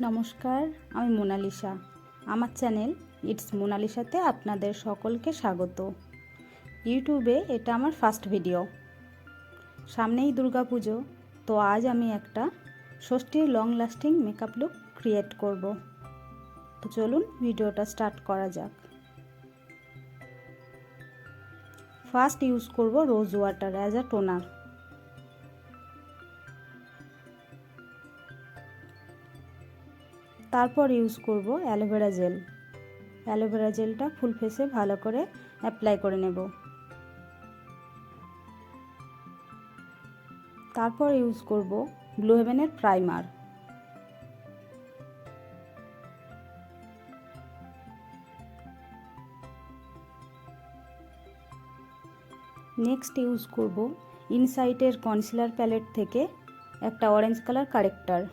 নমস্কার, আমি মোনালিসা। আমার চ্যানেল ইটস মোনালিসাতে আপনাদের সকলকে স্বাগত। ইউটিউবে এটা আমার ফার্স্ট ভিডিও। সামনেই দুর্গাপুজো, তো আজ আমি একটা ষষ্ঠীর long lasting makeup look create করব। তো চলুন ভিডিওটা স্টার্ট করা যাক। ফার্স্ট ইউজ করব rose water as a toner. তারপর ইউজ করব অ্যালোভেরা জেল। অ্যালোভেরা জেলটা ফুল ফেসে ভালো করে অ্যাপ্লাই করে নেব। তারপর ইউজ করব ব্লু হেভেনের প্রাইমার। নেক্সট ইউজ করব ইনসাইটের কনসিলার প্যালেট থেকে একটা অরেঞ্জ কালার কারেক্টার।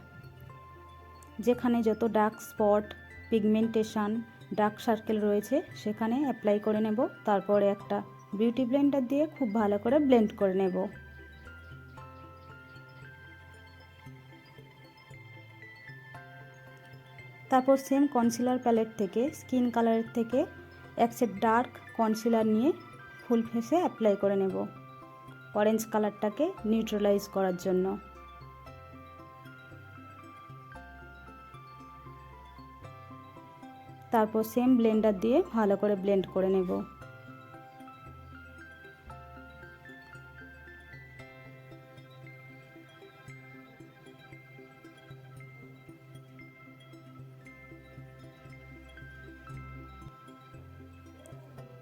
যেখানে যত dark spot, pigmentation, dark circle রয়েছে সেখানে অ্যাপ্লাই করে নেব। তারপরে একটা বিউটি ব্লেন্ডার দিয়ে খুব ভালো করে ব্লেন্ড করে নেব। তারপর সেম কনসিলার প্যালেট থেকে স্কিন কালারের থেকে এক সেট ডার্ক কনসিলার নিয়ে ফুল ফেসে অ্যাপ্লাই করে নেব অরেঞ্জ কালারটাকে নিউট্রালাইজ করার জন্য। তারপর সেম ব্লেন্ডার দিয়ে ভালো করে ব্লেন্ড করে নেব।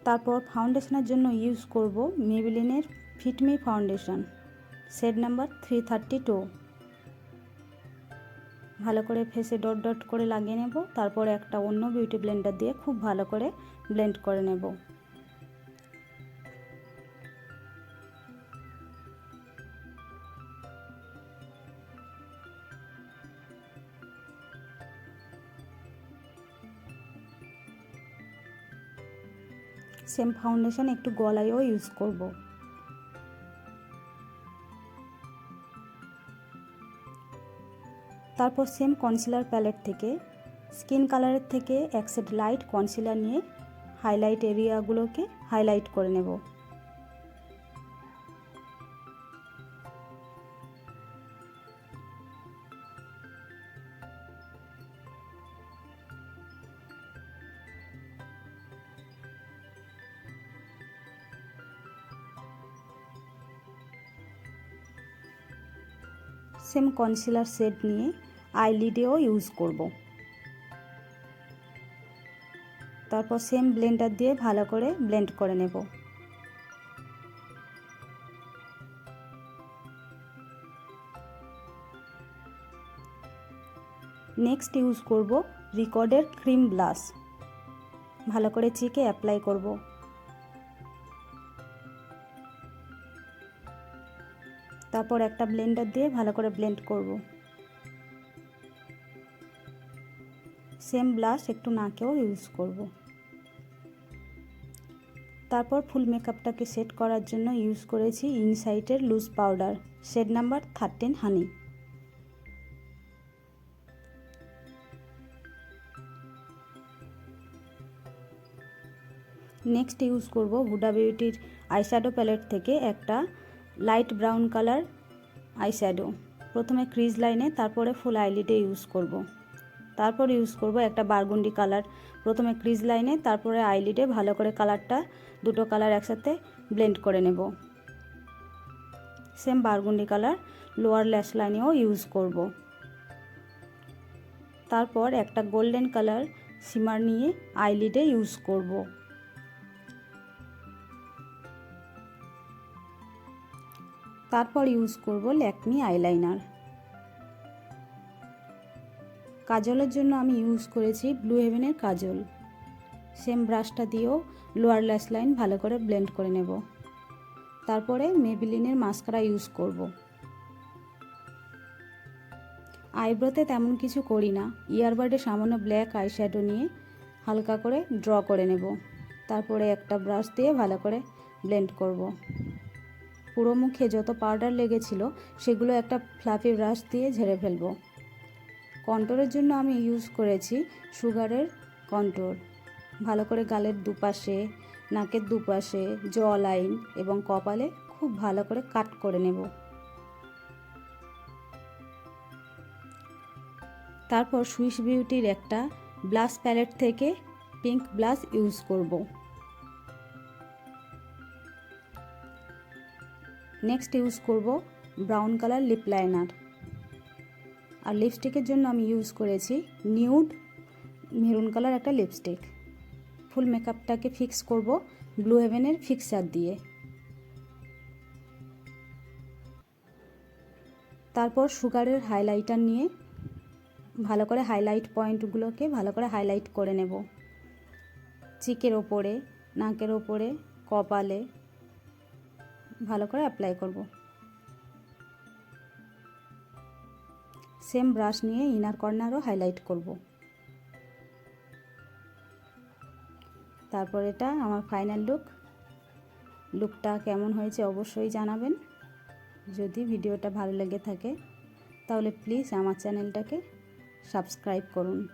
তারপর ফাউন্ডেশনের জন্য ইউজ করব মেবেলিনের Fit Me foundation, shade number 332। ভালো করে ফেসে ডট ডট করে লাগিয়ে নেব। তারপরে একটা অন্য বিউটি ব্লেন্ডার দিয়ে খুব ভালো করে ব্লেন্ড করে নেব। সেম ফাউন্ডেশন একটু গলায়ও ইউজ করব। তারপর সেম কনসিলার প্যালেট থেকে স্কিন কালারের থেকে এক সেট লাইট কনসিলার নিয়ে হাইলাইট এরিয়াগুলোকে হাইলাইট করে নেব। সেম কনসিলার শেড নিয়ে আইলিডেও ইউজ করব। তারপর সেম ব্লেন্ডার দিয়ে ভালো করে ব্লেন্ড করে নেব। নেক্সট ইউজ করব রিকর্ডের ক্রিম ব্লাশ। ভালো করে চিকে অ্যাপ্লাই করব। তারপর একটা ব্লেন্ডার দিয়ে ভালো করে ব্লেন্ড করব। সেম ব্লাশ একটু নাকেও ইউজ করব। তারপর ফুল মেকআপটাকে সেট করার জন্য ইউজ করেছি ইনসাইটের লুজ পাউডার, শেড নাম্বার 13 হানি। নেক্সট ইউজ করব হুডা বিউটির আইশ্যাডো প্যালেট থেকে একটা লাইট ব্রাউন কালার আইশ্যাডো। প্রথমে ক্রিজ লাইনে তারপরে ফুল আইলিডে ইউজ করব। তারপর ইউজ করব একটা বারগুন্ডি কালার। প্রথমে ক্রিজ লাইনে তারপরে আইলিডে ভালো করে কালারটা দুটো কালার একসাথে ব্লেন্ড করে নেব। সেম বারগুন্ডি কালার লোয়ার ল্যাশ লাইনেও ইউজ করব। তারপর একটা গোল্ডেন কালার শিমার নিয়ে আইলিডে ইউজ করব। তারপর ইউজ করব ল্যাকমি আইলাইনার। কাজলের জন্য আমি ইউজ করেছি ব্লু হেভেনের কাজল। সেম ব্রাশটা দিয়েও লোয়ার ল্যাশ লাইন ভালো করে ব্লেন্ড করে নেব। তারপরে মেবেলিনের মাস্কারা ইউজ করব। আইব্রোতে তেমন কিছু করি না, ইয়ারবাডে সামান্য ব্ল্যাক আইশ্যাডো নিয়ে হালকা করে ড্র করে নেব। তারপরে একটা ব্রাশ দিয়ে ভালো করে ব্লেন্ড করব। পুরো মুখে যত পাউডার লেগেছিল সেগুলো একটা ফ্লাফি ব্রাশ দিয়ে ঝেড়ে ফেলব। কন্ট্রোরের জন্য আমি ইউজ করেছি সুগারের কন্ট্রোর। ভালো করে গালের দুপাশে, নাকের দুপাশে, জ লাইন এবং কপালে খুব ভালো করে কাট করে নেব। তারপর সুইস বিউটির একটা ব্লাশ প্যালেট থেকে পিঙ্ক ব্লাশ ইউজ করব। নেক্সট ইউজ করব ব্রাউন কালার লিপ লাইনার। আর লিপস্টিকের জন্য আমি ইউজ করেছি নিউড মেরুন কালার একটা লিপস্টিক। ফুল মেকআপটাকে ফিক্স করব ব্লু হেভেনের ফিক্সার দিয়ে। তারপর সুগারের হাইলাইটার নিয়ে ভালো করে হাইলাইট পয়েন্টগুলোকে ভালো করে হাইলাইট করে নেব। চিকের ওপরে, নাকের ওপরে, কপালে ভালো করে অ্যাপ্লাই করব। সেম ব্রাশ নিয়ে ইনার কর্নারও হাইলাইট করব। তারপর এটা আমার ফাইনাল লুকটা কেমন হয়েছে অবশ্যই জানাবেন। যদি ভিডিওটা ভালো লেগে থাকে তাহলে প্লিজ আমার চ্যানেলটাকে সাবস্ক্রাইব করুন।